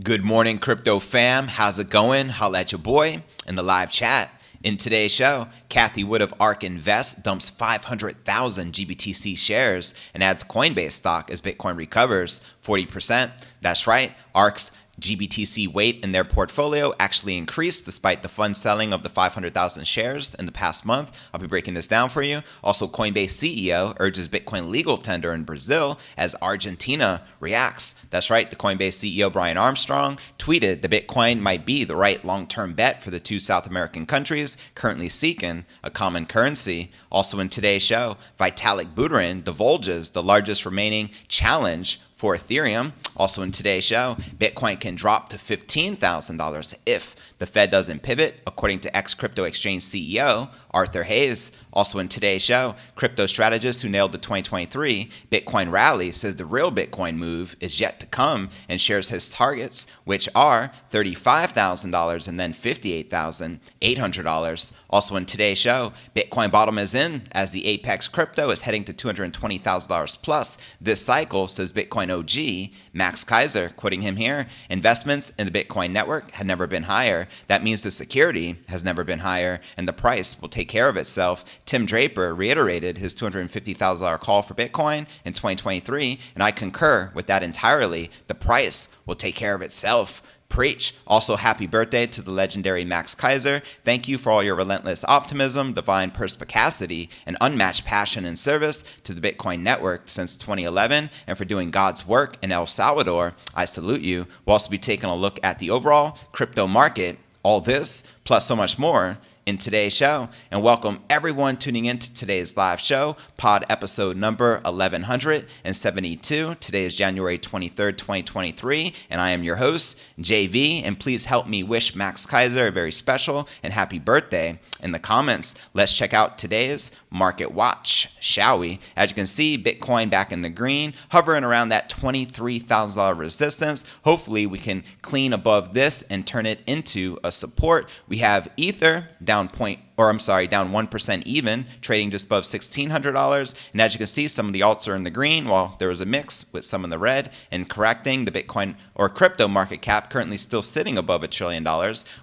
Good morning, crypto fam. How's it going? Holla at your boy in the live chat. In today's show, Cathie Wood of ARK Invest dumps 500,000 GBTC shares and adds Coinbase stock as Bitcoin recovers 40%. That's right, ARK's GBTC weight in their portfolio actually increased despite the fund selling of the 500,000 shares in the past month. I'll be breaking this down for you. Also, Coinbase CEO urges Bitcoin legal tender in Brazil as Argentina reacts. That's right, the Coinbase CEO Brian Armstrong tweeted the Bitcoin might be the right long-term bet for the two South American countries currently seeking a common currency. Also in today's show, Vitalik divulges the largest remaining challenge for Ethereum. Also in today's show, Bitcoin can drop to $15,000 if the Fed doesn't pivot, according to ex-crypto exchange CEO Arthur Hayes. Also in today's show, crypto strategist who nailed the 2023 Bitcoin rally says the real Bitcoin move is yet to come and shares his targets, which are $35,000 and then $58,800. Also in today's show, Bitcoin bottom is in as the apex crypto is heading to $220,000 plus this cycle, says Bitcoin OG Max Keiser, quoting him here. Investments in the Bitcoin network had never been higher. That means the security has never been higher and the price will take care of itself. Tim Draper reiterated his $250,000 call for Bitcoin in 2023, and I concur with that entirely. The price will take care of itself. Preach. Also, happy birthday to the legendary Max Keiser. Thank you for all your relentless optimism, divine perspicacity, and unmatched passion and service to the Bitcoin network since 2011, and for doing God's work in El Salvador. I salute you. We'll also be taking a look at the overall crypto market. All this, plus so much more, in today's show. And welcome everyone tuning into today's live show, pod episode number 1172. Today is January 23rd, 2023, and I am your host, JV. And please help me wish Max Keiser a very special and happy birthday in the comments. Let's check out today's market watch, shall we? As you can see, Bitcoin back in the green, hovering around that $23,000 resistance. Hopefully we can clean above this and turn it into a support. We have Ether down 1% even, trading just above $1,600. And as you can see, some of the alts are in the green, while there was a mix with some in the red. And correcting, the Bitcoin or crypto market cap currently still sitting above $1 trillion,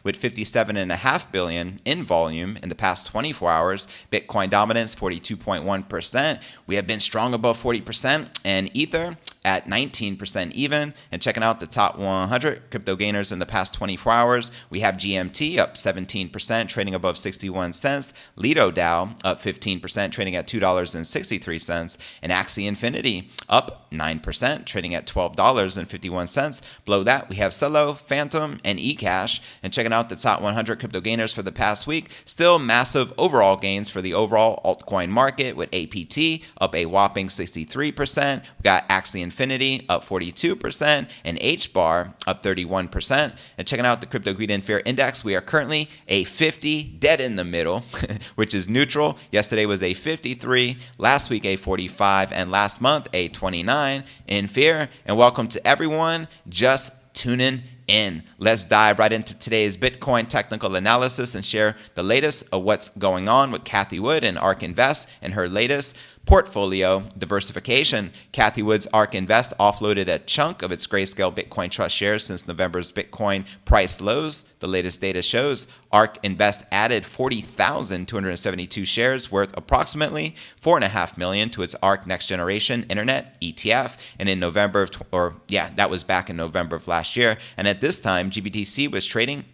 with $57.5 billion in volume in the past 24 hours. Bitcoin dominance 42.1%. We have been strong above 40%, and Ether at 19% even. And checking out the top 100 crypto gainers in the past 24 hours, we have GMT up 17%, trading above 61 cents. Lido DAO up 15%, trading at $2.63. And Axie Infinity up 9%, trading at $12.51. Below that, we have Celo, Phantom, and eCash. And checking out the top 100 crypto gainers for the past week, still massive overall gains for the overall altcoin market, with APT up a whopping 63%. We got Axie Infinity up 42%, and HBAR up 31%. And checking out the Crypto Greed and Fear Index, we are currently a 50, dead in the middle, which is neutral. Yesterday was a 53, last week a 45, and last month a 29 in fear. And welcome to everyone just tuning in. Let's dive right into today's Bitcoin technical analysis and share the latest of what's going on with Cathie Wood and ARK Invest and her latest portfolio diversification. Cathie Wood's ARK Invest offloaded a chunk of its Grayscale Bitcoin Trust shares since November's Bitcoin price lows. The latest data shows ARK Invest added 40,272 shares worth approximately $4.5 million to its ARK Next Generation Internet ETF. And in November that was back in November of last year. And at this time, GBTC was trading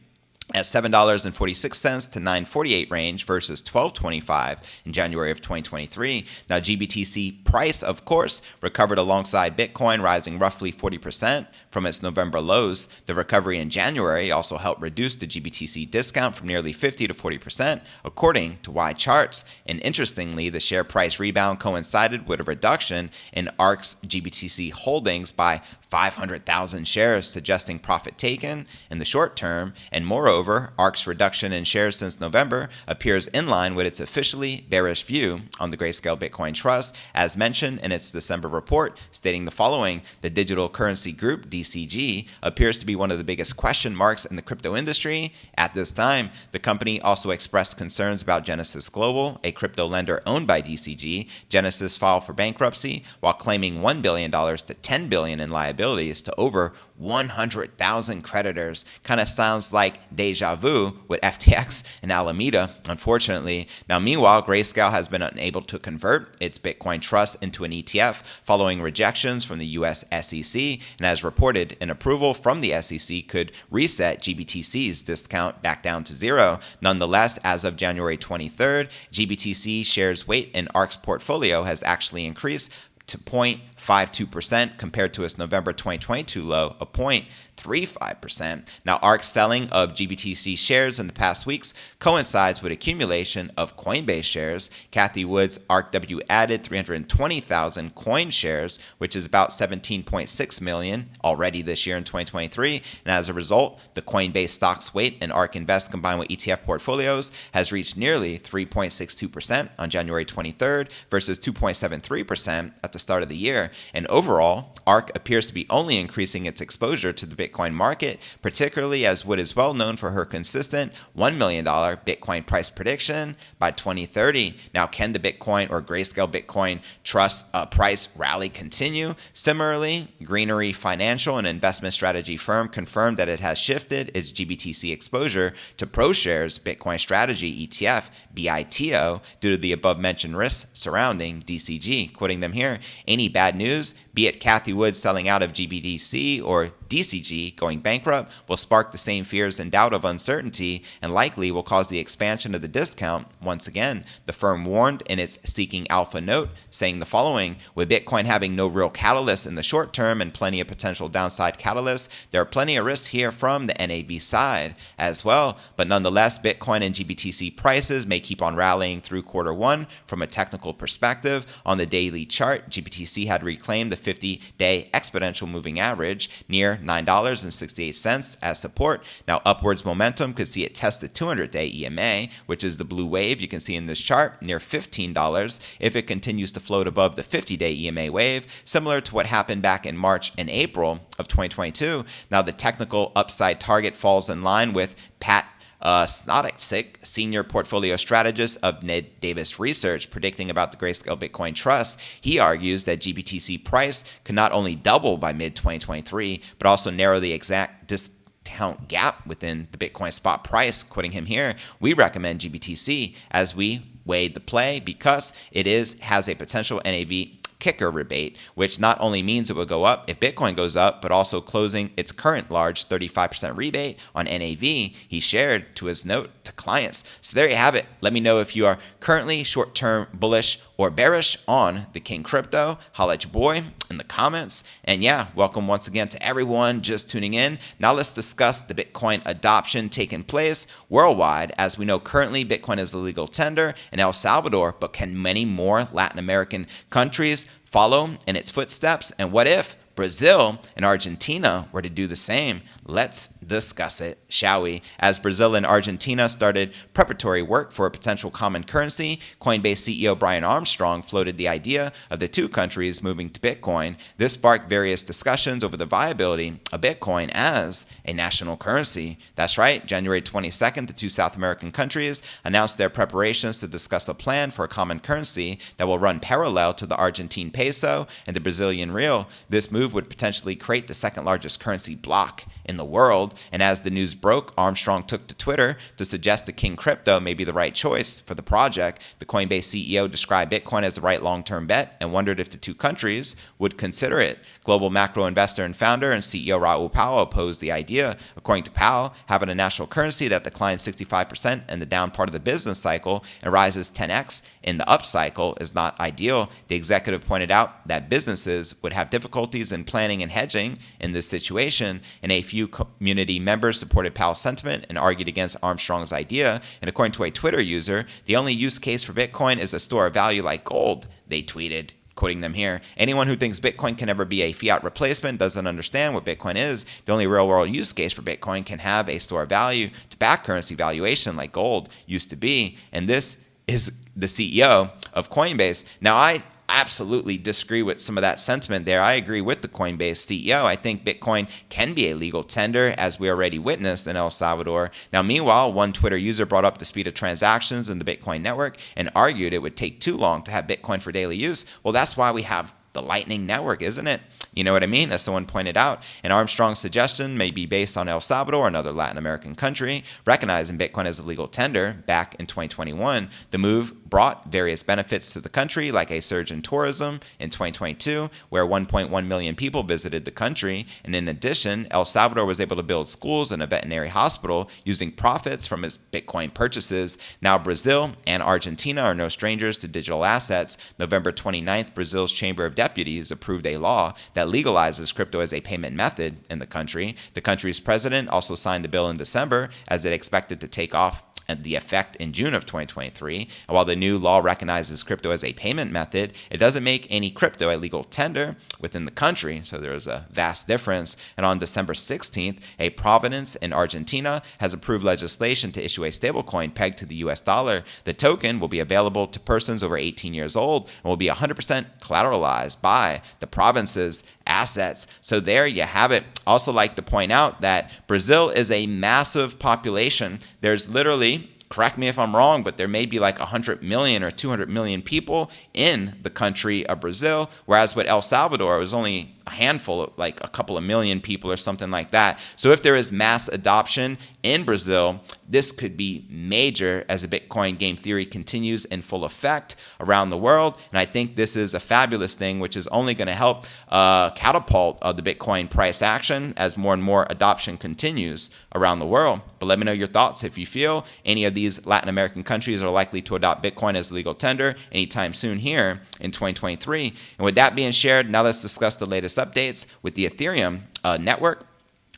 at $7.46 to $9.48 range versus $12.25 in January of 2023. Now, GBTC price, of course, recovered alongside Bitcoin, rising roughly 40% from its November lows. The recovery in January also helped reduce the GBTC discount from nearly 50 to 40%, according to Y Charts. And interestingly, the share price rebound coincided with a reduction in ARK's GBTC holdings by 500,000 shares, suggesting profit taken in the short term. And moreover, Moreover, ARK's reduction in shares since November appears in line with its officially bearish view on the Grayscale Bitcoin Trust, as mentioned in its December report, stating the following: the digital currency group, DCG, appears to be one of the biggest question marks in the crypto industry at this time. The company also expressed concerns about Genesis Global, a crypto lender owned by DCG. Genesis filed for bankruptcy while claiming $1 billion to $10 billion in liabilities to over 100,000 creditors. Kind of sounds like deja vu with FTX and Alameda, unfortunately. Now, meanwhile, Grayscale has been unable to convert its Bitcoin trust into an ETF following rejections from the U.S. SEC, and as reported, an approval from the SEC could reset GBTC's discount back down to zero. Nonetheless, as of January 23rd, GBTC shares weight in ARK's portfolio has actually increased to 0.52% compared to its November 2022 low of 0.35%. Now, ARK's selling of GBTC shares in the past weeks coincides with accumulation of Coinbase shares. Cathie Wood's ARKW added 320,000 coin shares, which is about 17.6 million already this year in 2023. And as a result, the Coinbase stock's weight in ARK Invest combined with ETF portfolios has reached nearly 3.62% on January 23rd versus 2.73% at the start of the year. And overall, ARK appears to be only increasing its exposure to the Bitcoin market, particularly as Wood is well known for her consistent $1 million Bitcoin price prediction by 2030. Now, can the Bitcoin or Grayscale Bitcoin Trust price rally continue? Similarly, Greenery Financial, an investment strategy firm, confirmed that it has shifted its GBTC exposure to ProShares Bitcoin Strategy ETF, BITO, due to the above-mentioned risks surrounding DCG. Quoting them here, any bad news, be it Cathie Wood selling out of GBTC or DCG going bankrupt, will spark the same fears and doubt of uncertainty and likely will cause the expansion of the discount once again. The firm warned in its Seeking Alpha note, saying the following: with Bitcoin having no real catalyst in the short term and plenty of potential downside catalysts, there are plenty of risks here from the NAV side as well. But nonetheless, Bitcoin and GBTC prices may keep on rallying through quarter one. From a technical perspective, on the daily chart, GBTC had reclaimed the 50-day exponential moving average near $9.68 as support. Now, upwards momentum could see it test the 200-day EMA, which is the blue wave you can see in this chart, near $15 if it continues to float above the 50-day EMA wave, similar to what happened back in March and April of 2022. Now, the technical upside target falls in line with Pat Snodzik, senior portfolio strategist of Ned Davis Research, predicting about the Grayscale Bitcoin Trust. He argues that GBTC price could not only double by mid-2023, but also narrow the exact discount gap within the Bitcoin spot price. Quoting him here, we recommend GBTC as we weighed the play because it has a potential NAV kicker rebate, which not only means it will go up if Bitcoin goes up, but also closing its current large 35% rebate on NAV he shared to his note to clients. So there you have it. Let me know if you are currently short-term bullish or bearish on the King Crypto. Holla at your boy in the comments. And yeah, welcome once again to everyone just tuning in. Now let's discuss the Bitcoin adoption taking place worldwide. As we know, currently Bitcoin is a legal tender in El Salvador, but can many more Latin American countries follow in its footsteps? And what if Brazil and Argentina were to do the same? Let's discuss it, shall we? As Brazil and Argentina started preparatory work for a potential common currency, Coinbase CEO Brian Armstrong floated the idea of the two countries moving to Bitcoin. This sparked various discussions over the viability of Bitcoin as a national currency. That's right, January 22nd, the two South American countries announced their preparations to discuss a plan for a common currency that will run parallel to the Argentine peso and the Brazilian real. This move would potentially create the second largest currency bloc in the world. And as the news broke, Armstrong took to Twitter to suggest that King Crypto may be the right choice for the project. The Coinbase CEO described Bitcoin as the right long-term bet and wondered if the two countries would consider it. Global macro investor and founder and CEO Raul Pal opposed the idea. According to Pal, having a national currency that declines 65% in the down part of the business cycle and rises 10x in the up cycle is not ideal. The executive pointed out that businesses would have difficulties in planning and hedging in this situation, and a few community members supported Pal's sentiment and argued against Armstrong's idea. And according to a Twitter user, the only use case for Bitcoin is a store of value like gold, they tweeted. Quoting them here, anyone who thinks Bitcoin can ever be a fiat replacement doesn't understand what Bitcoin is. The only real-world use case for Bitcoin can have a store of value to back currency valuation like gold used to be. And this is the CEO of Coinbase. Now, I absolutely disagree with some of that sentiment there. I agree with the Coinbase CEO. I think Bitcoin can be a legal tender, as we already witnessed in El Salvador. Now, meanwhile, one Twitter user brought up the speed of transactions in the Bitcoin network and argued it would take too long to have Bitcoin for daily use. Well, that's why we have the Lightning Network, isn't it? You know what I mean? As someone pointed out, an Armstrong suggestion may be based on El Salvador, another Latin American country, recognizing Bitcoin as a legal tender back in 2021. The move brought various benefits to the country, like a surge in tourism in 2022, where 1.1 million people visited the country. And in addition, El Salvador was able to build schools and a veterinary hospital using profits from its Bitcoin purchases. Now, Brazil and Argentina are no strangers to digital assets. November 29th, Brazil's Chamber of Deputies approved a law that legalizes crypto as a payment method in the country. The country's president also signed the bill in December, as it expected to take off the effect in June of 2023. And while the new law recognizes crypto as a payment method, it doesn't make any crypto a legal tender within the country. So there's a vast difference. And on December 16th, a province in Argentina has approved legislation to issue a stablecoin pegged to the US dollar. The token will be available to persons over 18 years old and will be 100% collateralized by the province's assets. So there you have it. Also like to point out that Brazil is a massive population. There's literally, correct me if I'm wrong, but there may be like 100 million or 200 million people in the country of Brazil, whereas with El Salvador, it was only a handful, of like a couple of million people or something like that. So if there is mass adoption in Brazil, this could be major as the Bitcoin game theory continues in full effect around the world. And I think this is a fabulous thing, which is only going to help catapult the Bitcoin price action as more and more adoption continues around the world. But let me know your thoughts if you feel any of these Latin American countries are likely to adopt Bitcoin as a legal tender anytime soon here in 2023. And with that being shared, now let's discuss the latest updates with the Ethereum network,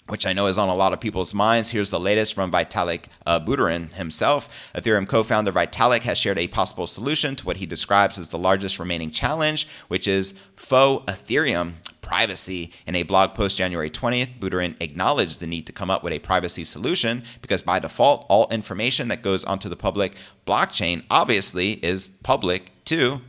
which I know is on a lot of people's minds. Here's the latest from Vitalik Buterin himself. Ethereum co-founder Vitalik has shared a possible solution to what he describes as the largest remaining challenge, which is faux Ethereum privacy. In a blog post January 20th, Buterin acknowledged the need to come up with a privacy solution because by default, all information that goes onto the public blockchain obviously is public too.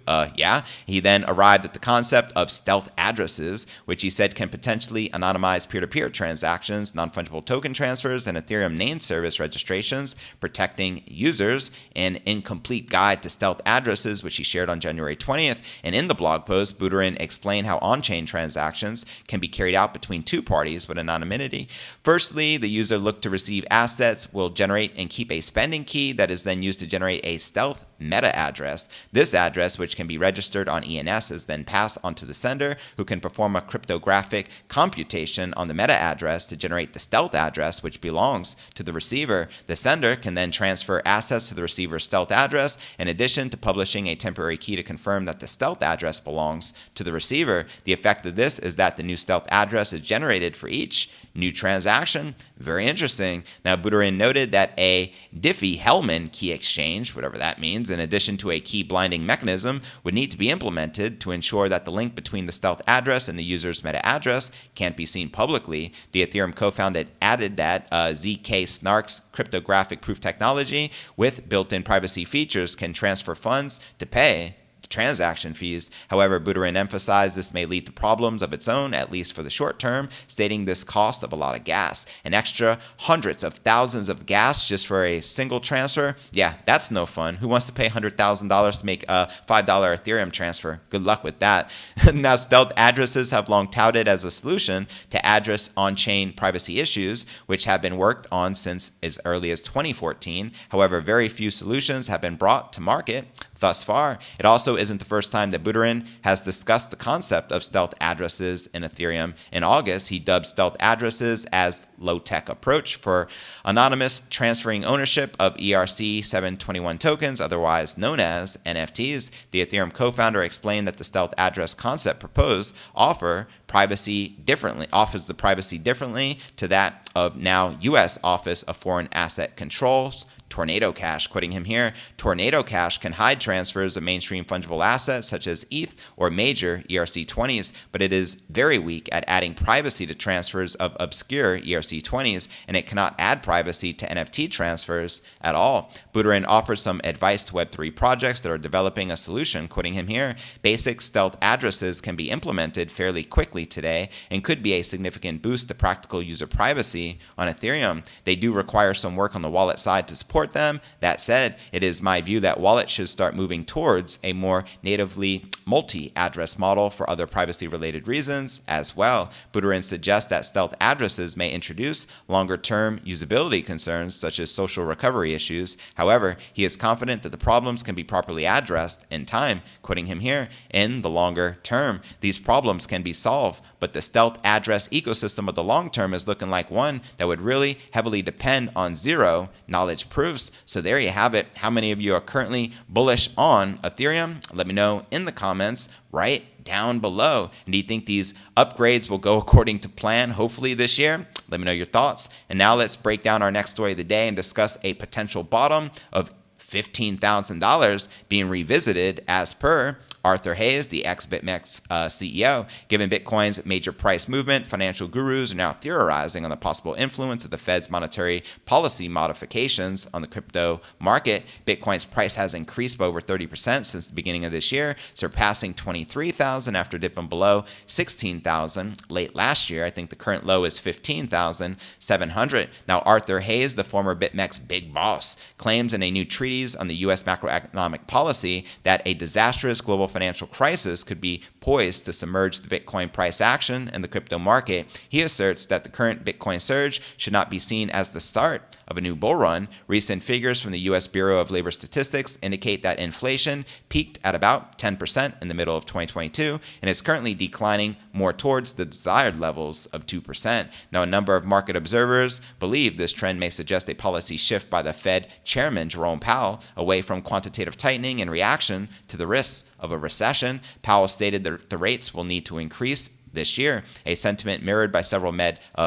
He then arrived at the concept of stealth addresses, which he said can potentially anonymize peer-to-peer transactions, non-fungible token transfers, and Ethereum name service registrations, protecting users. An incomplete guide to stealth addresses, which he shared on January 20th. And in the blog post, Buterin explained how on-chain transactions can be carried out between two parties with anonymity. Firstly, the user looked to receive assets will generate and keep a spending key that is then used to generate a stealth meta address. This address, which can be registered on ENS, is then passed onto the sender, who can perform a cryptographic computation on the meta address to generate the stealth address, which belongs to the receiver. The sender can then transfer assets to the receiver's stealth address, in addition to publishing a temporary key to confirm that the stealth address belongs to the receiver. The effect of this is that the new stealth address is generated for each new transaction. Very interesting. Now, Buterin noted that a Diffie-Hellman key exchange, whatever that means, in addition to a key blinding mechanism, would need to be implemented to ensure that the link between the stealth address and the user's meta address can't be seen publicly. The Ethereum co-founder added that ZK Snark's cryptographic proof technology with built-in privacy features can transfer funds to pay transaction fees. However, Buterin emphasized this may lead to problems of its own, at least for the short term, stating this cost of a lot of gas. An extra hundreds of thousands of gas just for a single transfer? Yeah, that's no fun. Who wants to pay $100,000 to make a $5 Ethereum transfer? Good luck with that. Now, stealth addresses have long touted as a solution to address on-chain privacy issues, which have been worked on since as early as 2014. However, very few solutions have been brought to market thus far. It also isn't the first time that Buterin has discussed the concept of stealth addresses in Ethereum. In August, he dubbed stealth addresses as low-tech approach for anonymous transferring ownership of ERC-721 tokens, otherwise known as NFTs. The Ethereum co-founder explained that the stealth address concept proposed offers the privacy differently to that of now U.S. Office of Foreign Asset Control's Tornado Cash, quoting him here, Tornado Cash can hide transfers of mainstream fungible assets such as ETH or major ERC20s, but it is very weak at adding privacy to transfers of obscure ERC20s, and it cannot add privacy to NFT transfers at all. Buterin offers some advice to Web3 projects that are developing a solution, quoting him here, basic stealth addresses can be implemented fairly quickly today and could be a significant boost to practical user privacy on Ethereum. They do require some work on the wallet side to support them. That said, it is my view that wallets should start moving towards a more natively multi-address model for other privacy-related reasons as well. Buterin suggests that stealth addresses may introduce longer-term usability concerns such as social recovery issues. However, he is confident that the problems can be properly addressed in time, quoting him here, in the longer term. These problems can be solved, but the stealth address ecosystem of the long term is looking like one that would really heavily depend on zero knowledge proofs. So there you have it. How many of you are currently bullish on Ethereum? Let me know in the comments right down below. And do you think these upgrades will go according to plan, hopefully this year? Let me know your thoughts. And now let's break down our next story of the day and discuss a potential bottom of $15,000 being revisited as per Arthur Hayes, the ex-BitMEX CEO. Given Bitcoin's major price movement, financial gurus are now theorizing on the possible influence of the Fed's monetary policy modifications on the crypto market. Bitcoin's price has increased by over 30% since the beginning of this year, surpassing $23,000 after dipping below $16,000 late last year. I think the current low is $15,700. Now, Arthur Hayes, the former BitMEX big boss, claims in a new treatise on the U.S. macroeconomic policy that a disastrous global financial crisis could be poised to submerge the Bitcoin price action in the crypto market. He asserts that the current Bitcoin surge should not be seen as the start of a new bull run. Recent figures from the U.S. Bureau of Labor Statistics indicate that inflation peaked at about 10% in the middle of 2022 and is currently declining more towards the desired levels of 2%. Now, a number of market observers believe this trend may suggest a policy shift by the Fed Chairman Jerome Powell away from quantitative tightening in reaction to the risks of a recession. Powell stated that the rates will need to increase this year, a sentiment mirrored by several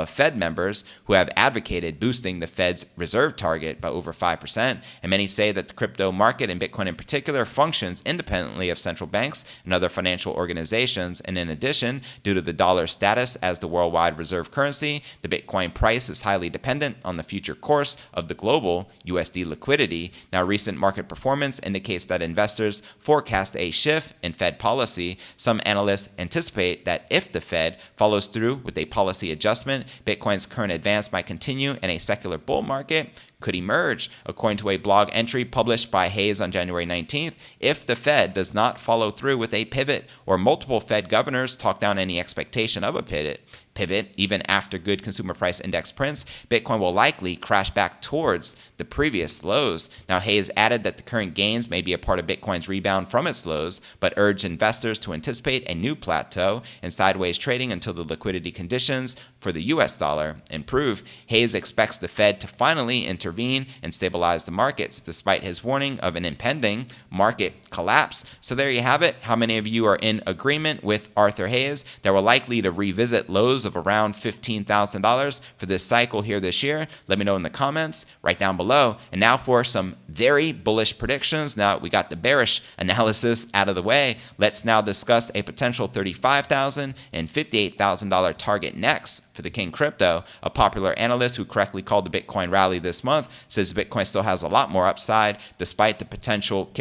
Fed members who have advocated boosting the Fed's reserve target by over 5%. And many say that the crypto market, and Bitcoin in particular, functions independently of central banks and other financial organizations. And in addition, due to the dollar's status as the worldwide reserve currency, the Bitcoin price is highly dependent on the future course of the global USD liquidity. Now, recent market performance indicates that investors forecast a shift in Fed policy. Some analysts anticipate that if the Fed follows through with a policy adjustment, Bitcoin's current advance might continue and a secular bull market could emerge. According to a blog entry published by Hayes on January 19th, if the Fed does not follow through with a pivot or multiple Fed governors talk down any expectation of a pivot, even after good consumer price index prints, Bitcoin will likely crash back towards the previous lows. Now, Hayes added that the current gains may be a part of Bitcoin's rebound from its lows, but urged investors to anticipate a new plateau and sideways trading until the liquidity conditions for the US dollar improve. Hayes expects the Fed to finally intervene and stabilize the markets, despite his warning of an impending market collapse. So there you have it. How many of you are in agreement with Arthur Hayes that we're likely to revisit lows of around $15,000 for this cycle here this year? Let me know in the comments right down below. And now for some very bullish predictions. Now we got the bearish analysis out of the way. Let's now discuss a potential $35,000 and $58,000 target next for the King Crypto. A popular analyst who correctly called the Bitcoin rally this month says Bitcoin still has a lot more upside despite the potential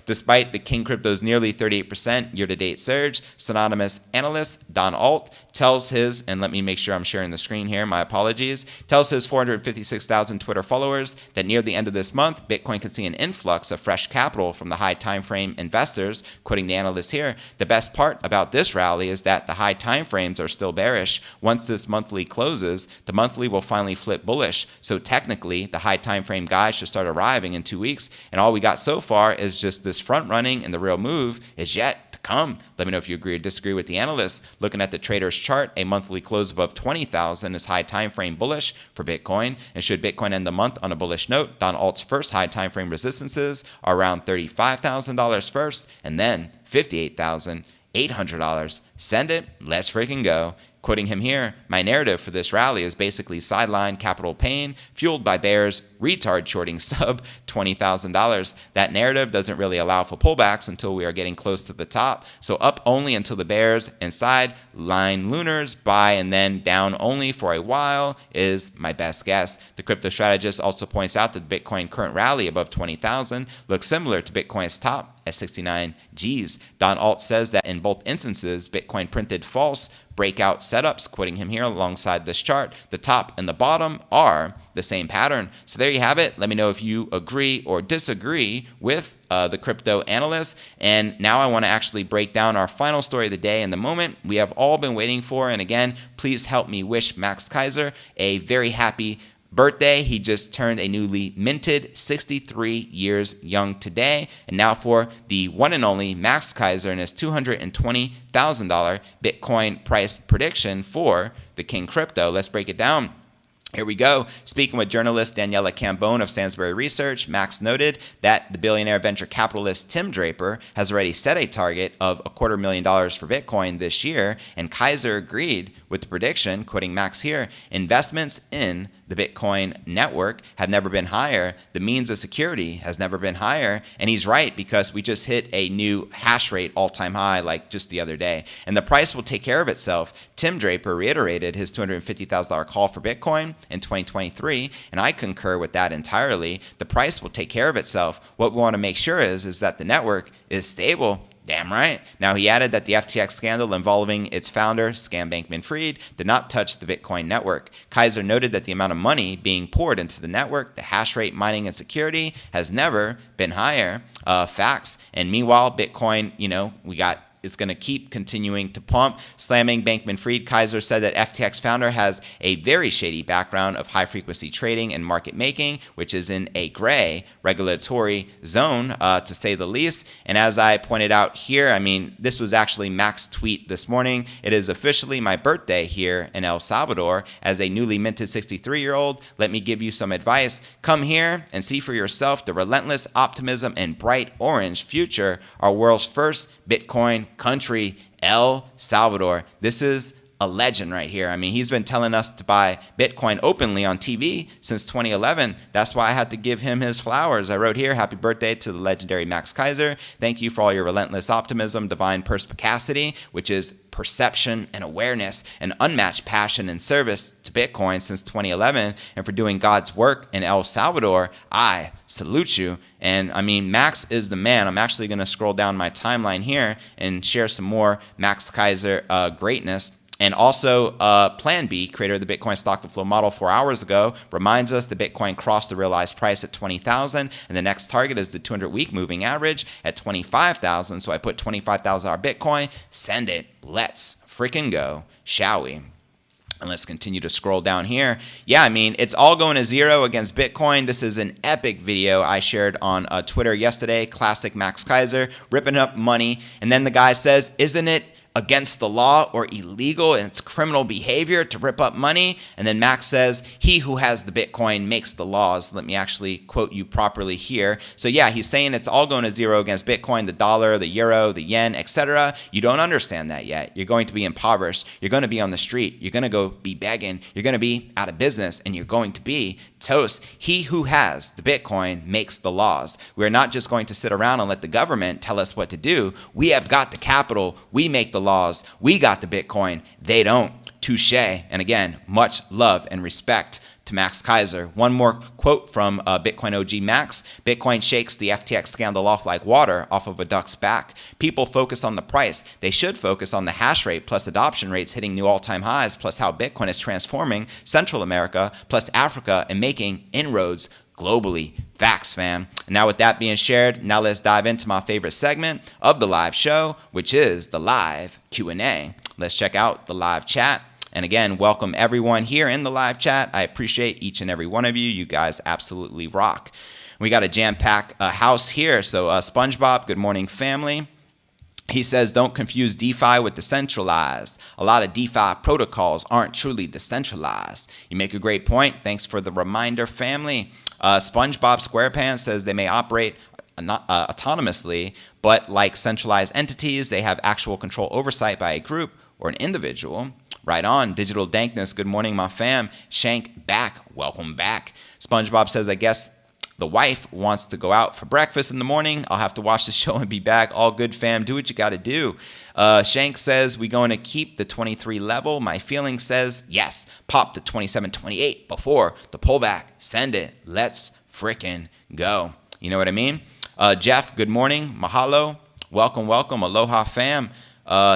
despite the King Crypto's nearly 38% year-to-date surge. Synonymous analyst Don Alt tells his, and let me make sure I'm sharing the screen here, my apologies, tells his 456,000 Twitter followers that near the end of this month, Bitcoin could see an influx of fresh capital from the high time frame investors. Quoting the analyst here, the best part about this rally is that the high time frames are still bearish. Once this monthly closes, the monthly will finally flip bullish. So technically, the high time frame guys should start arriving in 2 weeks, and all we got so far is just this front running, and the real move is yet to come. Let me know if you agree or disagree with the analyst. Looking at the trader's chart, a monthly close above 20,000 is high time frame bullish for Bitcoin. And should Bitcoin end the month on a bullish note, Don Alt's first high time frame resistances are around $35,000 first, and then $58,800. Send it. Let's freaking go. Quoting him here, my narrative for this rally is basically sideline capital pain fueled by bears retard shorting sub $20,000. That narrative doesn't really allow for pullbacks until we are getting close to the top. So up only until the bears and sideline lunars buy, and then down only for a while is my best guess. The crypto strategist also points out that the Bitcoin current rally above 20,000 looks similar to Bitcoin's top at 69 Gs. Don Alt says that in both instances, Bitcoin printed false breakout setups, quoting him here alongside this chart. The top and the bottom are the same pattern. So there you have it. Let me know if you agree or disagree with the crypto analyst. And now I want to actually break down our final story of the day in the moment we have all been waiting for. And again, please help me wish Max Keiser a very happy birthday. He just turned a newly minted 63 years young today. And now for the one and only Max Keiser and his $220,000 Bitcoin price prediction for the King Crypto. Let's break it down. Here we go. Speaking with journalist Daniela Cambone of Sainsbury Research, Max noted that the billionaire venture capitalist Tim Draper has already set a target of $250,000 for Bitcoin this year, and Keiser agreed with the prediction, quoting Max here, investments in the Bitcoin network have never been higher. The means of security has never been higher. And he's right, because we just hit a new hash rate all-time high like just the other day. And the price will take care of itself. Tim Draper reiterated his $250,000 call for Bitcoin in 2023, and I concur with that entirely. The price will take care of itself. What we want to make sure is that the network is stable. Damn right. Now, he added that the FTX scandal involving its founder, Sam Bankman-Fried, did not touch the Bitcoin network. Keiser noted that the amount of money being poured into the network, the hash rate, mining, and security has never been higher. Facts. And meanwhile, Bitcoin, it's going to keep continuing to pump. Slamming Bankman-Fried, Keiser said that FTX founder has a very shady background of high-frequency trading and market making, which is in a gray regulatory zone, to say the least. And as I pointed out here, this was actually Max's tweet this morning. It is officially my birthday here in El Salvador. As a newly minted 63-year-old, let me give you some advice. Come here and see for yourself the relentless optimism and bright orange future, our world's first Bitcoin country, El Salvador. This is a legend right here. He's been telling us to buy Bitcoin openly on TV since 2011. That's why I had to give him his flowers. I wrote here, happy birthday to the legendary Max Keiser. Thank you for all your relentless optimism, divine perspicacity, which is perception and awareness, and unmatched passion and service to Bitcoin since 2011, and for doing God's work in El Salvador. I salute you. And Max is the man. I'm actually going to scroll down my timeline here and share some more Max Keiser greatness. And also, Plan B, creator of the Bitcoin stock to flow model 4 hours ago, reminds us that Bitcoin crossed the realized price at 20,000, and the next target is the 200-week moving average at 25,000. So I put $25,000 Bitcoin. Send it. Let's freaking go, shall we? And let's continue to scroll down here. Yeah, it's all going to zero against Bitcoin. This is an epic video I shared on Twitter yesterday. Classic Max Keiser, ripping up money. And then the guy says, isn't it against the law or illegal, and it's criminal behavior to rip up money? And then Max says, he who has the Bitcoin makes the laws. Let me actually quote you properly here. So yeah, he's saying it's all going to zero against Bitcoin, the dollar, the euro, the yen, etc. You don't understand that yet. You're going to be impoverished. You're going to be on the street. You're going to go be begging. You're going to be out of business, and you're going to be toast. He who has the Bitcoin makes the laws. We're not just going to sit around and let the government tell us what to do. We have got the capital. We make the laws. We got the Bitcoin. They don't. Touche. And again, much love and respect to Max Keiser. One more quote from Bitcoin OG Max. Bitcoin shakes the FTX scandal off like water off of a duck's back. People focus on the price. They should focus on the hash rate plus adoption rates hitting new all-time highs, plus how Bitcoin is transforming Central America plus Africa and making inroads globally. Facts, fam. And now with that being shared, now let's dive into my favorite segment of the live show, which is the live Q&A. Let's check out the live chat. And again, welcome everyone here in the live chat. I appreciate each and every one of you. You guys absolutely rock. We got a jam-packed house here. So SpongeBob, good morning, family. He says, don't confuse DeFi with decentralized. A lot of DeFi protocols aren't truly decentralized. You make a great point. Thanks for the reminder, family. SpongeBob SquarePants says they may operate autonomously, but like centralized entities, they have actual control oversight by a group or an individual? Right on. Digital Dankness, good morning, my fam. Shank back, welcome back. SpongeBob says, I guess the wife wants to go out for breakfast in the morning. I'll have to watch the show and be back. All good, fam. Do what you got to do. Shank says, we going to keep the 23 level. My feeling says, yes. Pop the 27.28 before the pullback. Send it. Let's frickin' go. You know what I mean? Jeff, good morning. Mahalo. Welcome, welcome. Aloha, fam.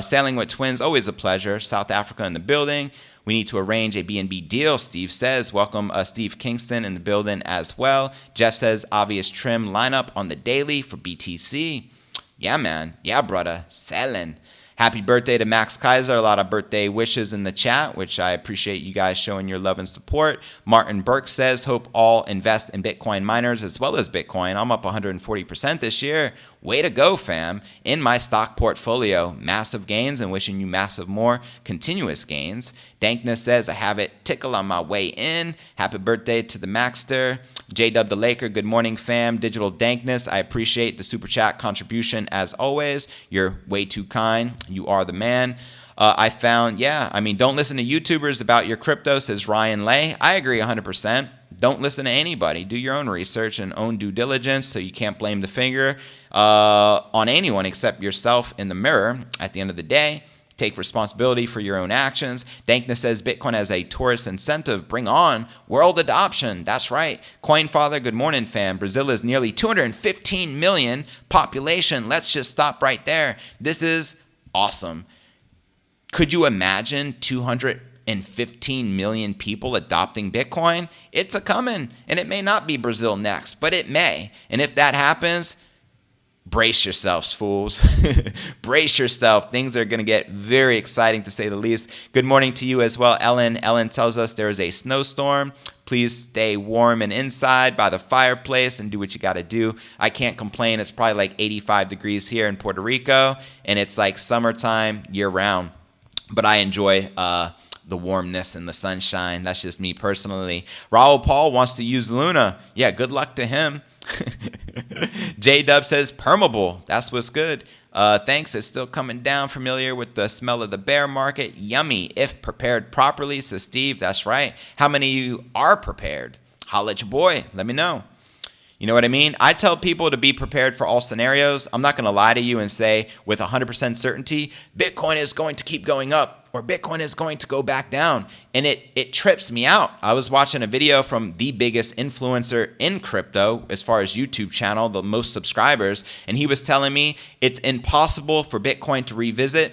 Sailing with twins, always a pleasure. South Africa in the building. We need to arrange a B&B deal, Steve says. Welcome, Steve Kingston in the building as well. Jeff says, obvious trim lineup on the daily for BTC. Yeah, man. Yeah, brother. Selling. Happy birthday to Max Keiser. A lot of birthday wishes in the chat, which I appreciate you guys showing your love and support. Martin Burke says, hope all invest in Bitcoin miners as well as Bitcoin. I'm up 140% this year. Way to go, fam. In my stock portfolio, massive gains and wishing you massive more continuous gains. Dankness says, I have it tickle on my way in. Happy birthday to the Maxter. J-Dub the Laker, good morning, fam. Digital Dankness, I appreciate the super chat contribution as always. You're way too kind. You are the man. I found, don't listen to YouTubers about your crypto, says Ryan Lay. I agree 100%. Don't listen to anybody. Do your own research and own due diligence, so you can't blame the finger on anyone except yourself in the mirror at the end of the day. Take responsibility for your own actions. Dankness says Bitcoin has a tourist incentive. Bring on world adoption. That's right. Coinfather, good morning, fam. Brazil is nearly 215 million population. Let's just stop right there. This is awesome. Could you imagine 215 million people adopting Bitcoin? It's a coming, and it may not be Brazil next, but it may. And if that happens, brace yourselves, fools. Brace yourself. Things are going to get very exciting, to say the least. Good morning to you as well, Ellen. Ellen tells us there is a snowstorm. Please stay warm and inside by the fireplace and do what you got to do. I can't complain. It's probably like 85 degrees here in Puerto Rico, and it's like summertime year-round. But I enjoy the warmness and the sunshine. That's just me personally. Raul Paul wants to use Luna. Yeah, good luck to him. J-Dub says permeable. That's what's good. Thanks. It's still coming down. Familiar with the smell of the bear market? Yummy if prepared properly, says Steve. That's right. How many of you are prepared? Holla at your boy. Let me know. You know what I mean? I tell people to be prepared for all scenarios. I'm not going to lie to you and say with 100% certainty, Bitcoin is going to keep going up or Bitcoin is going to go back down. And it trips me out. I was watching a video from the biggest influencer in crypto as far as YouTube channel, the most subscribers, and he was telling me it's impossible for Bitcoin to revisit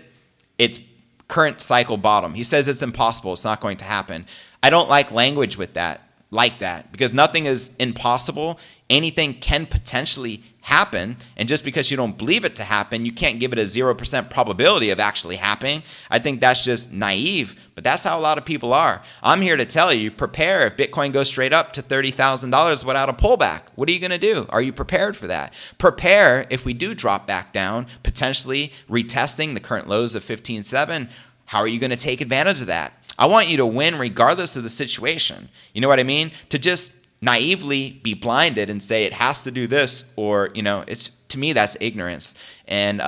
its current cycle bottom. He says it's impossible. It's not going to happen. I don't like language with that. Like that, because nothing is impossible. Anything can potentially happen, and just because you don't believe it to happen, you can't give it a 0% probability of actually happening. I think that's just naive, but that's how a lot of people are. I'm here to tell you, prepare if Bitcoin goes straight up to $30,000 without a pullback. What are you going to do? Are you prepared for that? Prepare if we do drop back down, potentially retesting the current lows of 15.7. How are you going to take advantage of that? I want you to win regardless of the situation. You know what I mean? To just naively be blinded and say it has to do this, or, it's, to me, that's ignorance. And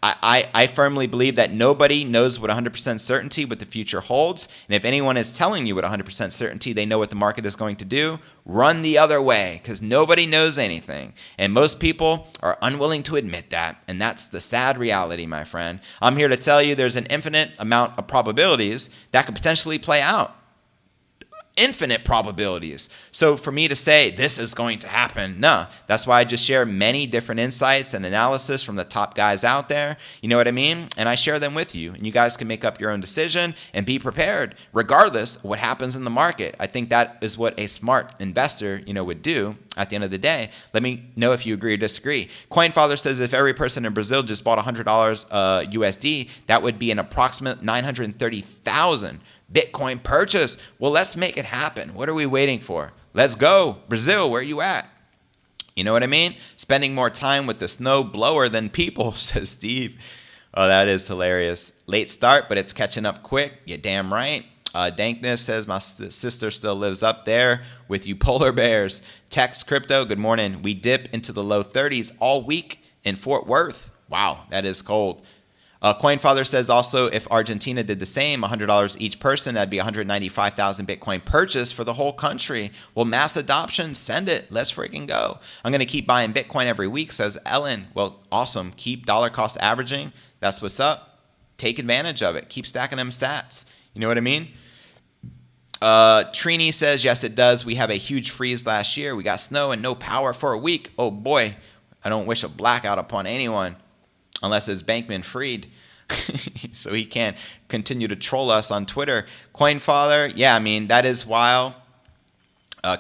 I firmly believe that nobody knows with 100% certainty what the future holds. And if anyone is telling you with 100% certainty they know what the market is going to do, run the other way, because nobody knows anything. And most people are unwilling to admit that. And that's the sad reality, my friend. I'm here to tell you there's an infinite amount of probabilities that could potentially play out. Infinite probabilities. So for me to say this is going to happen, no. That's why I just share many different insights and analysis from the top guys out there. You know what I mean? And I share them with you. And you guys can make up your own decision and be prepared regardless of what happens in the market. I think that is what a smart investor, would do at the end of the day. Let me know if you agree or disagree. Coinfather says if every person in Brazil just bought $100 USD, that would be an approximate 930,000 Bitcoin purchase. Well, let's make it happen. What are we waiting for? Let's go. Brazil, where you at? You know what I mean? Spending more time with the snow blower than people, says Steve. Oh, that is hilarious. Late start, but it's catching up quick. You're damn right. Dankness says my sister still lives up there with you polar bears. Tex Crypto, good morning. We dip into the low 30s all week in Fort Worth. Wow, that is cold. CoinFather says also if Argentina did the same, $100 each person, that'd be 195,000 Bitcoin purchase for the whole country. Well, mass adoption, send it. Let's freaking go. I'm going to keep buying Bitcoin every week, says Ellen. Well, awesome. Keep dollar cost averaging. That's what's up. Take advantage of it. Keep stacking them stats. You know what I mean? Trini says, yes, it does. We have a huge freeze last year. We got snow and no power for a week. Oh, boy. I don't wish a blackout upon anyone. Unless it's Bankman-Fried, so he can't continue to troll us on Twitter. CoinFather, yeah, I mean, that is wild.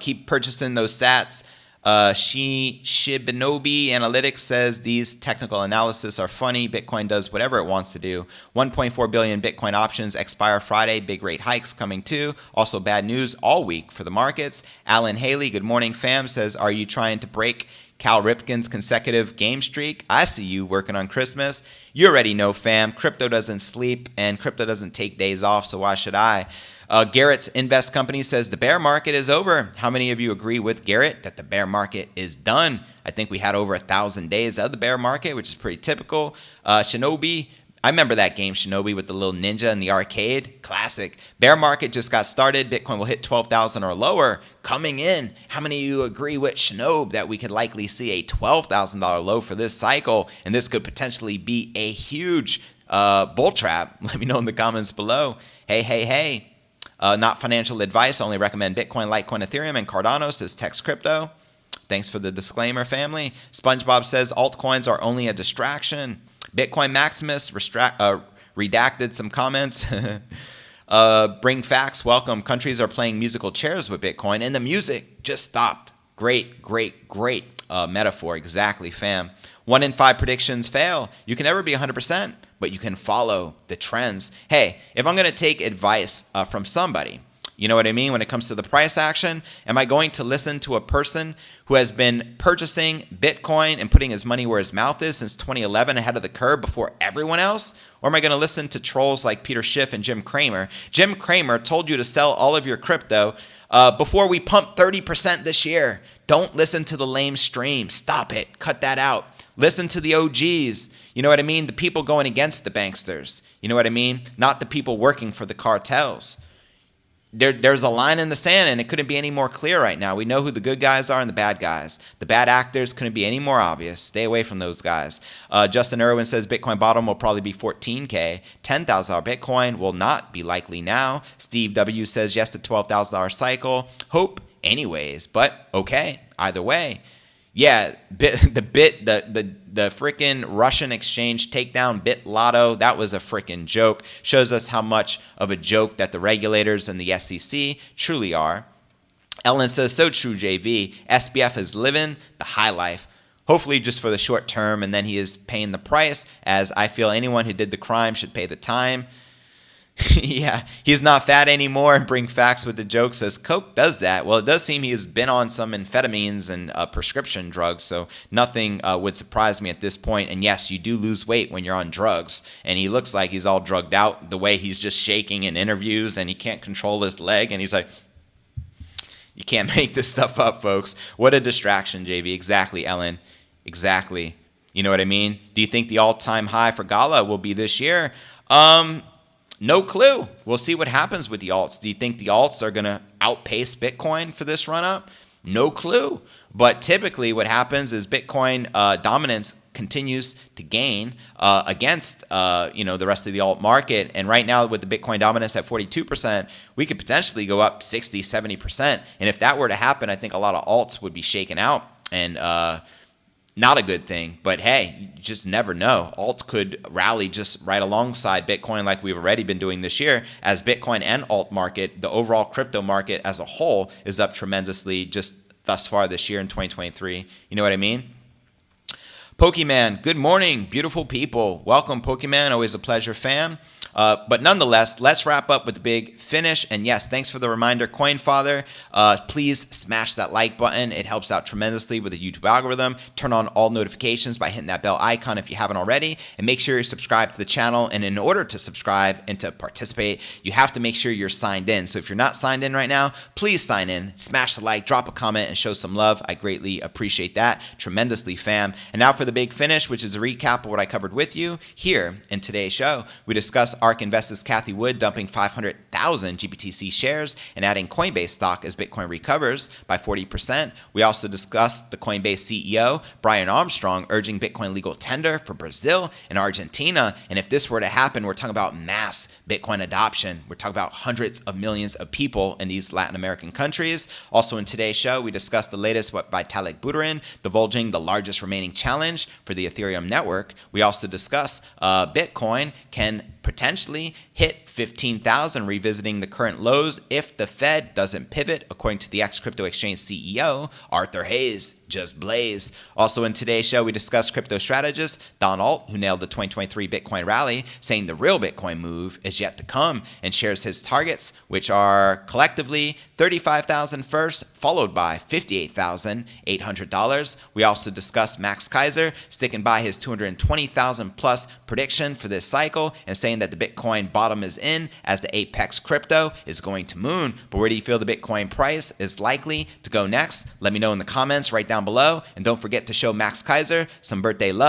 Keep purchasing those stats. Shibinobi Analytics says these technical analysis are funny. Bitcoin does whatever it wants to do. 1.4 billion Bitcoin options expire Friday. Big rate hikes coming too. Also bad news all week for the markets. Alan Haley, good morning fam, says, are you trying to break Cal Ripken's consecutive game streak? I see you working on Christmas. You already know, fam. Crypto doesn't sleep and crypto doesn't take days off, so why should I? Garrett's Invest Company says the bear market is over. How many of you agree with Garrett that the bear market is done? I think we had over 1,000 days of the bear market, which is pretty typical. Shinobi, I remember that game, Shinobi, with the little ninja in the arcade. Classic. Bear market just got started. Bitcoin will hit 12,000 or lower. Coming in. How many of you agree with Shinobi that we could likely see a $12,000 low for this cycle? And this could potentially be a huge bull trap. Let me know in the comments below. Hey. Not financial advice. Only recommend Bitcoin, Litecoin, Ethereum, and Cardano, says Text Crypto. Thanks for the disclaimer, family. SpongeBob says altcoins are only a distraction. Bitcoin Maximus redacted some comments. Bring facts. Welcome. Countries are playing musical chairs with Bitcoin, and the music just stopped. Great metaphor. Exactly, fam. 1 in 5 predictions fail. You can never be 100%, but you can follow the trends. Hey, if I'm going to take advice from somebody, you know what I mean? When it comes to the price action, am I going to listen to a person who has been purchasing Bitcoin and putting his money where his mouth is since 2011 ahead of the curve before everyone else? Or am I going to listen to trolls like Peter Schiff and Jim Cramer? Jim Cramer told you to sell all of your crypto before we pump 30% this year. Don't listen to the lame stream. Stop it. Cut that out. Listen to the OGs. You know what I mean? The people going against the banksters. You know what I mean? Not the people working for the cartels. There's a line in the sand, and it couldn't be any more clear right now. We know who the good guys are and the bad guys. The bad actors couldn't be any more obvious. Stay away from those guys. Justin Irwin says Bitcoin bottom will probably be 14K. $10,000 Bitcoin will not be likely now. Steve W says yes to $12,000 cycle. Hope anyways, but okay, either way. Yeah, the freaking Russian exchange takedown Bit Lotto, that was a freaking joke. Shows us how much of a joke that the regulators and the SEC truly are. Ellen says, so true, JV. SBF is living the high life. Hopefully just for the short term, and then he is paying the price, as I feel anyone who did the crime should pay the time. Yeah, he's not fat anymore. Bring facts with the joke, says Coke does that. Well, it does seem he has been on some amphetamines and prescription drugs, so nothing would surprise me at this point. And yes, you do lose weight when you're on drugs, and he looks like he's all drugged out the way he's just shaking in interviews, and he can't control his leg, and he's like, you can't make this stuff up, folks. What a distraction, JV. Exactly, Ellen. Exactly. You know what I mean? Do you think the all-time high for Gala will be this year? No clue. We'll see what happens with the alts. Do you think the alts are going to outpace Bitcoin for this run-up? No clue. But typically what happens is Bitcoin dominance continues to gain against the rest of the alt market. And right now with the Bitcoin dominance at 42%, we could potentially go up 60, 70%. And if that were to happen, I think a lot of alts would be shaken out. And not a good thing, but hey, you just never know. Alt could rally just right alongside Bitcoin like we've already been doing this year, as Bitcoin and alt market, the overall crypto market as a whole, is up tremendously just thus far this year in 2023. You know what I mean? Pokemon, good morning, beautiful people. Welcome, Pokemon. Always a pleasure, fam. But nonetheless, let's wrap up with the big finish. And yes, thanks for the reminder, CoinFather. Please smash that like button. It helps out tremendously with the YouTube algorithm. Turn on all notifications by hitting that bell icon if you haven't already. And make sure you're subscribed to the channel. And in order to subscribe and to participate, you have to make sure you're signed in. So if you're not signed in right now, please sign in, smash the like, drop a comment, and show some love. I greatly appreciate that tremendously, fam. And now for the big finish, which is a recap of what I covered with you here in today's show. We discuss ARK Investors Cathie Wood dumping 500,000 GBTC shares and adding Coinbase stock as Bitcoin recovers by 40%. We also discuss the Coinbase CEO, Brian Armstrong, urging Bitcoin legal tender for Brazil and Argentina. And if this were to happen, we're talking about mass Bitcoin adoption. We're talking about hundreds of millions of people in these Latin American countries. Also in today's show, we discuss the latest with Vitalik divulging the largest remaining challenge for the Ethereum network. We also discuss Bitcoin can potentially hit 15,000, revisiting the current lows if the Fed doesn't pivot, according to the ex-crypto exchange CEO, Arthur Hayes. Just blaze. Also in today's show, we discuss crypto strategist Don Alt, who nailed the 2023 Bitcoin rally, saying the real Bitcoin move is yet to come, and shares his targets, which are collectively $35,000 first, followed by $58,800. We also discuss Max Keiser sticking by his 220,000 plus prediction for this cycle and saying that the Bitcoin bottom is in as the apex crypto is going to moon. But where do you feel the Bitcoin price is likely to go next? Let me know in the comments right down below, and don't forget to show Max Keiser some birthday love.